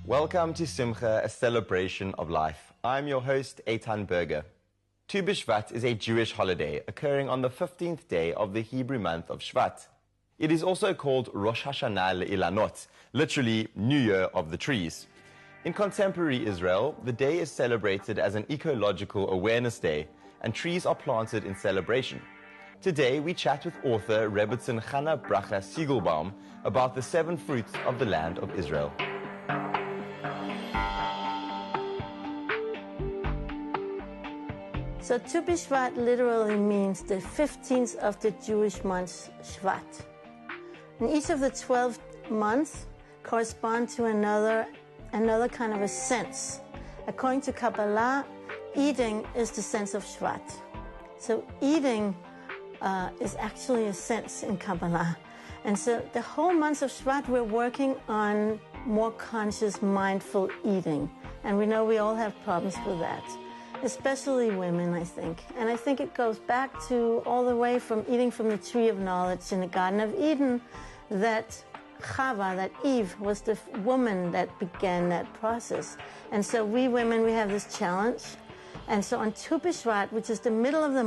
Welcome to Simcha, a celebration of life. I'm your host, Eitan Berger. TubShevat is a Jewish holiday occurring on the 15th day of the Hebrew month of Shvat. It is also called Rosh Hashanah Le'ilanot, literally New Year of the Trees. In contemporary Israel, the day is celebrated as an ecological awareness day, and trees are planted in celebration. Today, we chat with author Rebbetzin Chana Bracha Siegelbaum about the 7 fruits of the land of Israel. So TubShevat literally means the 15th of the Jewish month Shvat. And each of the 12 months correspond to another kind of a sense. According to Kabbalah, eating is the sense of Shvat. So eating is actually a sense in Kabbalah. And so the whole month of Shvat we're working on more conscious, mindful eating. And we know we all have problems with that. Especially women, I think. And I think it goes back to all the way from eating from the tree of knowledge in the Garden of Eden, that Chava, that Eve, was the woman that began that process. And so we women, we have this challenge. And so on TubShevat, which is the middle of the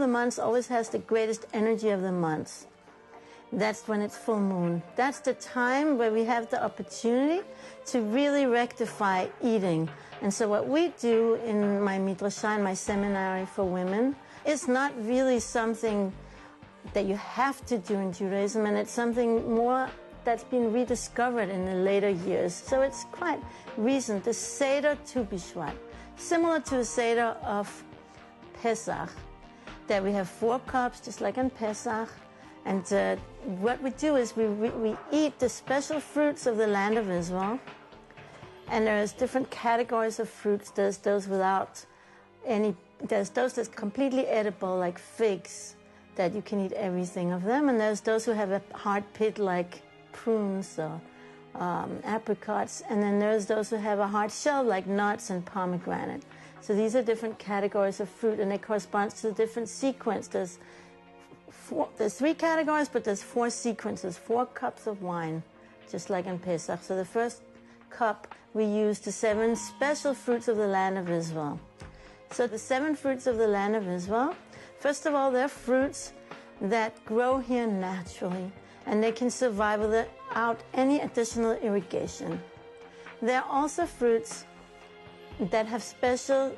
month always has the greatest energy of the month. That's when it's full moon. That's the time where we have the opportunity to really rectify eating. And so what we do in my midrashah, in my seminary for women, is not really something that you have to do in Judaism, and it's something more that's been rediscovered in the later years. So it's quite recent. The Seder TubShevat, similar to the Seder of Pesach, that we have 4 cups, just like in Pesach. And what we do is we eat the special fruits of the land of Israel. And there's different categories of fruits. There's those without any, there's those that's completely edible, like figs, that you can eat everything of them. And there's those who have a hard pit, like prunes or apricots. And then there's those who have a hard shell, like nuts and pomegranate. So these are different categories of fruit, and they correspond to the different sequence. There's 3 categories, but there's 4 sequences, 4 cups of wine, just like in Pesach. So the first cup, we use the 7 special fruits of the land of Israel. So the 7 fruits of the land of Israel, first of all, they're fruits that grow here naturally, and they can survive without any additional irrigation. They're also fruits that have special,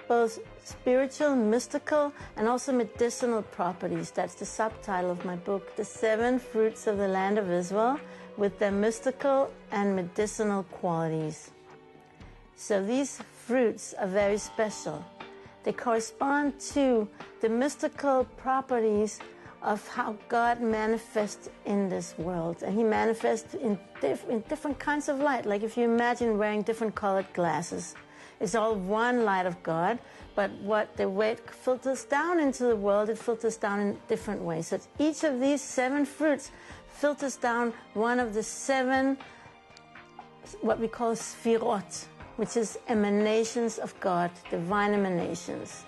both spiritual, mystical, and also medicinal properties. That's the subtitle of my book, The 7 Fruits of the Land of Israel, with their mystical and medicinal qualities. So these fruits are very special. They correspond to the mystical properties of how God manifests in this world. And he manifests in different kinds of light. Like if you imagine wearing different colored glasses, it's all one light of God, but the way it filters down into the world, it filters down in different ways. So each of these 7 fruits filters down one of the 7, what we call sfirot, which is emanations of God, divine emanations.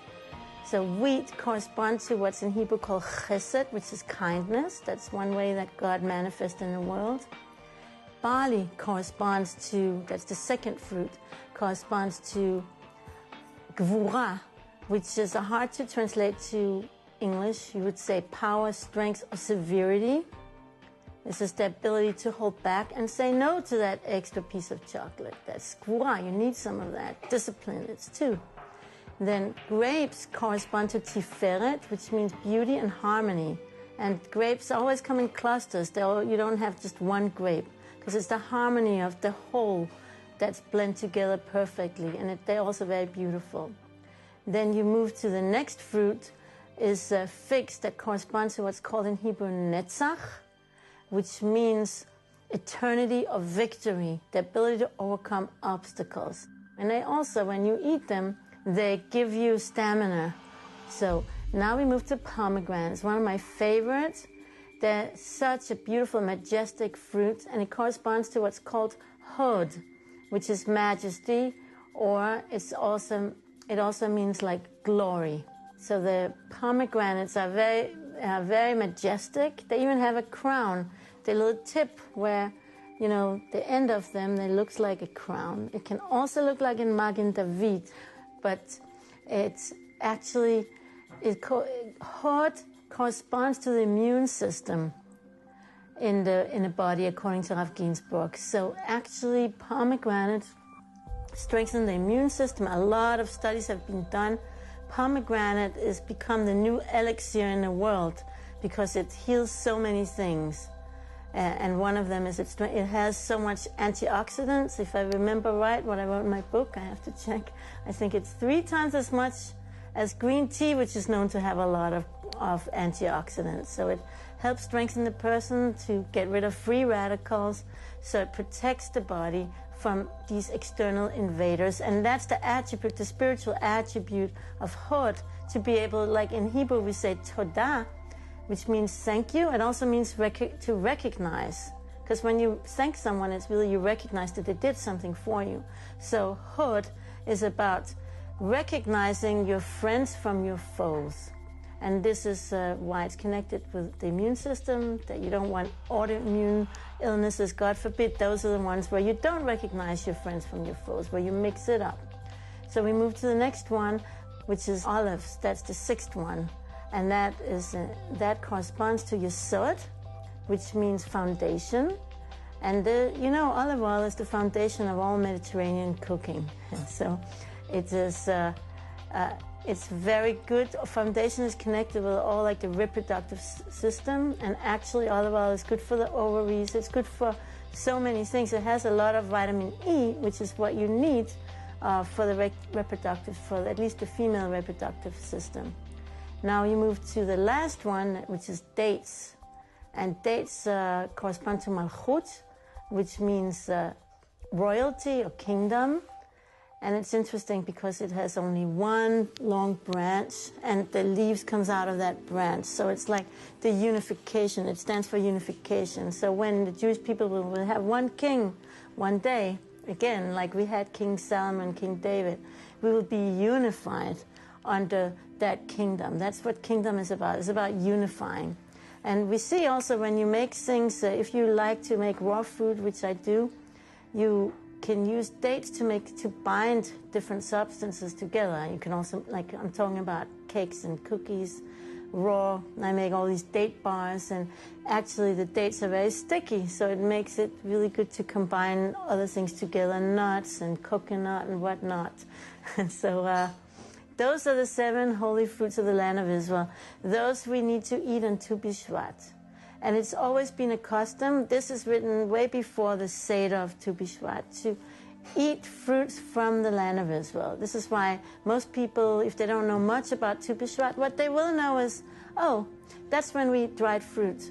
So wheat corresponds to what's in Hebrew called chesed, which is kindness. That's one way that God manifests in the world. Barley corresponds to, that's the second fruit, corresponds to gvura, which is hard to translate to English. You would say power, strength, or severity. This is the ability to hold back and say no to that extra piece of chocolate. That's gvura, you need some of that. Discipline, it's 2. Then grapes correspond to tiferet, which means beauty and harmony. And grapes always come in clusters. You don't have just one grape, because it's the harmony of the whole that's blend together perfectly, and they're also very beautiful. Then you move to the next fruit, is figs, that corresponds to what's called in Hebrew netzach, which means eternity of victory, the ability to overcome obstacles. And they also, when you eat them, they give you stamina. So now we move to pomegranates, one of my favorites. They're such a beautiful, majestic fruit, and it corresponds to what's called hod, which is majesty, or it also means like glory. So the pomegranates are very majestic. They even have a crown, the little tip where you know, the end of them, it looks like a crown. It can also look like in Magen David, but it's actually, heart corresponds to the immune system in the body, according to Rav Ginsburg. So actually, pomegranate strengthens the immune system. A lot of studies have been done. Pomegranate has become the new elixir in the world because it heals so many things. And one of them is it has so much antioxidants. If I remember right what I wrote in my book, I have to check. I think it's 3 times as much as green tea, which is known to have a lot of antioxidants. So it helps strengthen the person to get rid of free radicals. So it protects the body from these external invaders. And that's the attribute, the spiritual attribute of Hod, to be able, like in Hebrew we say Todah, which means thank you. It also means to recognize. Because when you thank someone, it's really you recognize that they did something for you. So Hod is about recognizing your friends from your foes. And this is why it's connected with the immune system, that you don't want autoimmune illnesses, God forbid. Those are the ones where you don't recognize your friends from your foes, where you mix it up. So we move to the next one, which is olives. That's the 6th one. And that is that corresponds to Yesod, which means foundation. And you know, olive oil is the foundation of all Mediterranean cooking. So it is it's very good. Foundation is connected with all like the reproductive system, and actually olive oil is good for the ovaries. It's good for so many things. It has a lot of vitamin E, which is what you need for the reproductive, for at least the female reproductive system. Now you move to the last one, which is dates. And dates correspond to Malchut, which means royalty or kingdom. And it's interesting because it has only one long branch, and the leaves comes out of that branch. So it's like the unification. It stands for unification. So when the Jewish people will have one king one day, again, like we had King Solomon, King David, we will be unified under that kingdom. That's what kingdom is about. It's about unifying. And we see also when you make things, if you like to make raw food, which I do, you can use dates to bind different substances together. You can also, like I'm talking about cakes and cookies, raw. I make all these date bars, and actually the dates are very sticky, so it makes it really good to combine other things together, nuts and coconut and whatnot. And so those are the 7 holy fruits of the land of Israel. Those we need to eat on Tu B'Shvat. And it's always been a custom. This is written way before the Seder of Tu B'Shvat, to eat fruits from the land of Israel. This is why most people, if they don't know much about Tu B'Shvat, what they will know is, oh, that's when we eat dried fruit.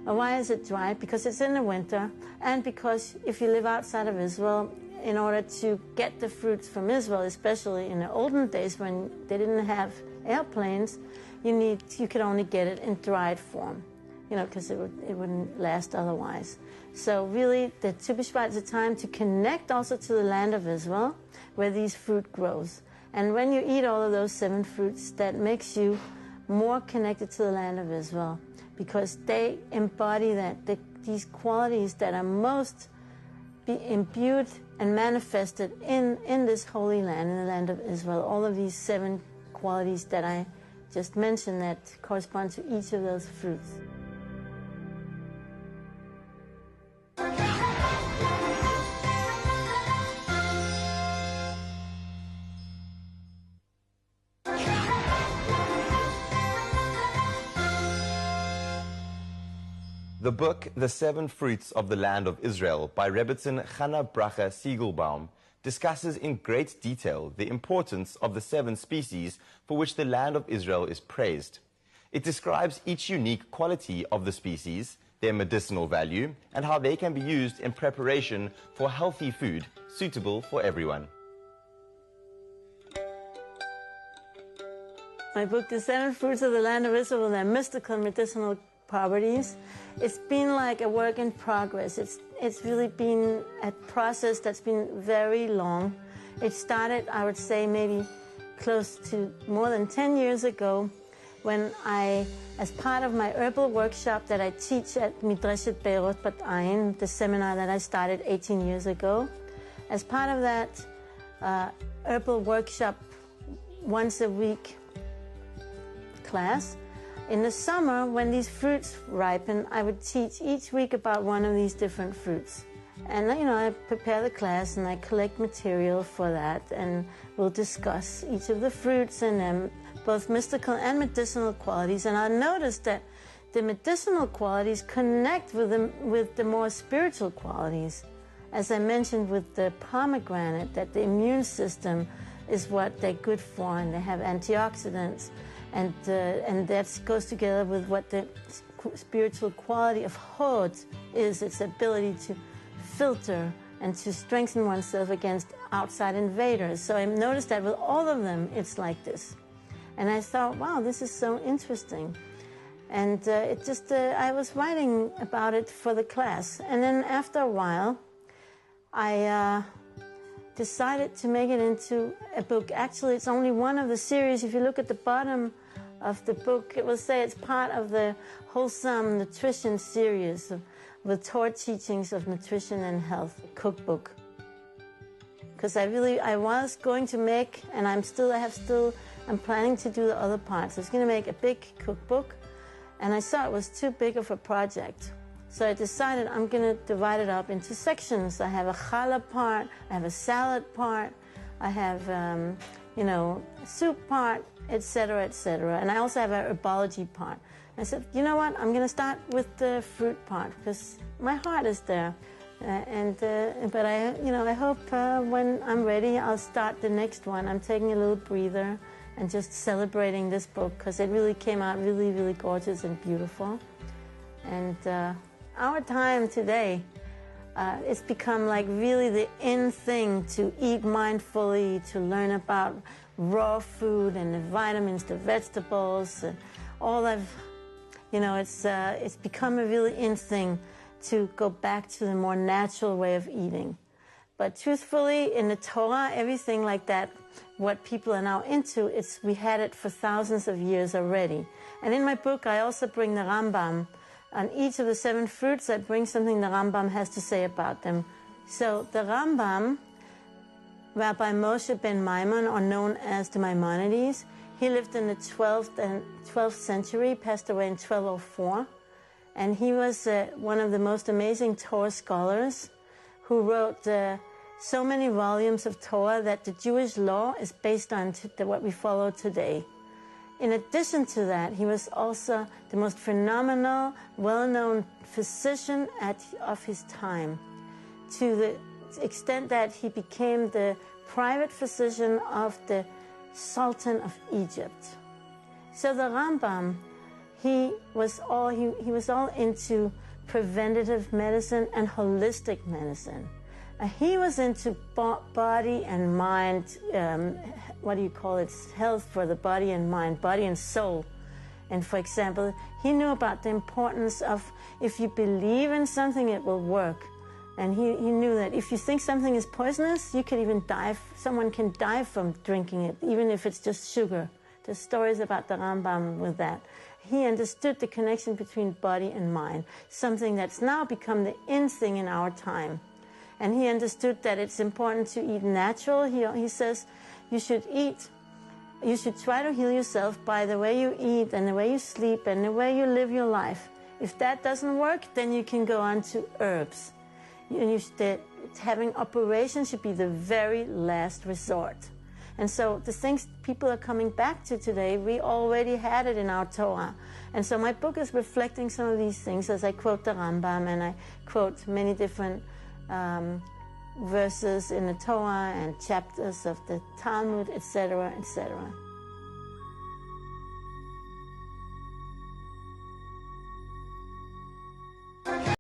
And why is it dry? Because it's in the winter, and because if you live outside of Israel, in order to get the fruits from Israel, especially in the olden days when they didn't have airplanes, you could only get it in dried form, you know, because it wouldn't last otherwise. So really, the Tu B'Shvat is a time to connect also to the land of Israel, where these fruit grows. And when you eat all of those 7 fruits, that makes you more connected to the land of Israel, because they embody these qualities that are most be imbued and manifested in this holy land, in the land of Israel. All of these 7 qualities that I just mentioned that correspond to each of those fruits. The book, The 7 Fruits of the Land of Israel by Rebbetzin Chana Bracha Siegelbaum discusses in great detail the importance of the 7 species for which the land of Israel is praised. It describes each unique quality of the species, their medicinal value, and how they can be used in preparation for healthy food suitable for everyone. My book, The 7 Fruits of the Land of Israel, and their mystical medicinal properties, it's been like a work in progress. It's really been a process that's been very long. It started, I would say, maybe close to more than 10 years ago, as part of my herbal workshop that I teach at Midreshet Beirut Bat Ayin, the seminar that I started 18 years ago, as part of that herbal workshop once a week class, in the summer when these fruits ripen, I would teach each week about one of these different fruits. And I prepare the class and I collect material for that, and we'll discuss each of the fruits and both mystical and medicinal qualities. And I noticed that the medicinal qualities connect with the more spiritual qualities. As I mentioned with the pomegranate, that the immune system is what they're good for, and they have antioxidants, and that goes together with what the spiritual quality of hod is, its ability to filter and to strengthen oneself against outside invaders. So I noticed that with all of them, it's like this. And I thought, wow, this is so interesting. And I was writing about it for the class. And then after a while, I decided to make it into a book. Actually, it's only one of the series. If you look at the bottom of the book, it will say it's part of the Wholesome Nutrition series with Torah teachings of nutrition and health cookbook. Because I was going to make, and I'm planning to do the other parts. I was going to make a big cookbook, and I saw it was too big of a project. So I decided I'm going to divide it up into sections. I have a challah part, I have a salad part, I have, soup part, etc., etc. And I also have a herbology part. I said, you know what, I'm going to start with the fruit part because my heart is there. But I hope when I'm ready, I'll start the next one. I'm taking a little breather and just celebrating this book because it really came out really, really gorgeous and beautiful. And our time today, it's become like really the in thing to eat mindfully, to learn about raw food and the vitamins, the vegetables, and all of, it's become a really in thing to go back to the more natural way of eating. But truthfully, in the Torah, everything like that, what people are now into, we had it for thousands of years already. And in my book, I also bring the Rambam. On each of the 7 fruits, I bring something the Rambam has to say about them. So the Rambam, Rabbi Moshe ben Maimon, or known as the Maimonides, he lived in the 12th century, passed away in 1204. And he was one of the most amazing Torah scholars who wrote so many volumes of Torah that the Jewish law is based on what we follow today. In addition to that, he was also the most phenomenal, well-known physician of his time, to the extent that he became the private physician of the Sultan of Egypt. So the Rambam, he was all into preventative medicine and holistic medicine. He was into body and mind, health for the body and mind, body and soul. And for example, he knew about the importance of if you believe in something, it will work. And he knew that if you think something is poisonous, you could even die. Someone can die from drinking it, even if it's just sugar. There's stories about the Rambam with that. He understood the connection between body and mind, something that's now become the in thing in our time. And he understood that it's important to eat natural. He says you should try to heal yourself by the way you eat and the way you sleep and the way you live your life. If that doesn't work, then you can go on to herbs. Having operations should be the very last resort. And so the things people are coming back to today, we already had it in our Torah. And so my book is reflecting some of these things as I quote the Rambam and I quote many different verses in the Torah and chapters of the Talmud, etc., etc.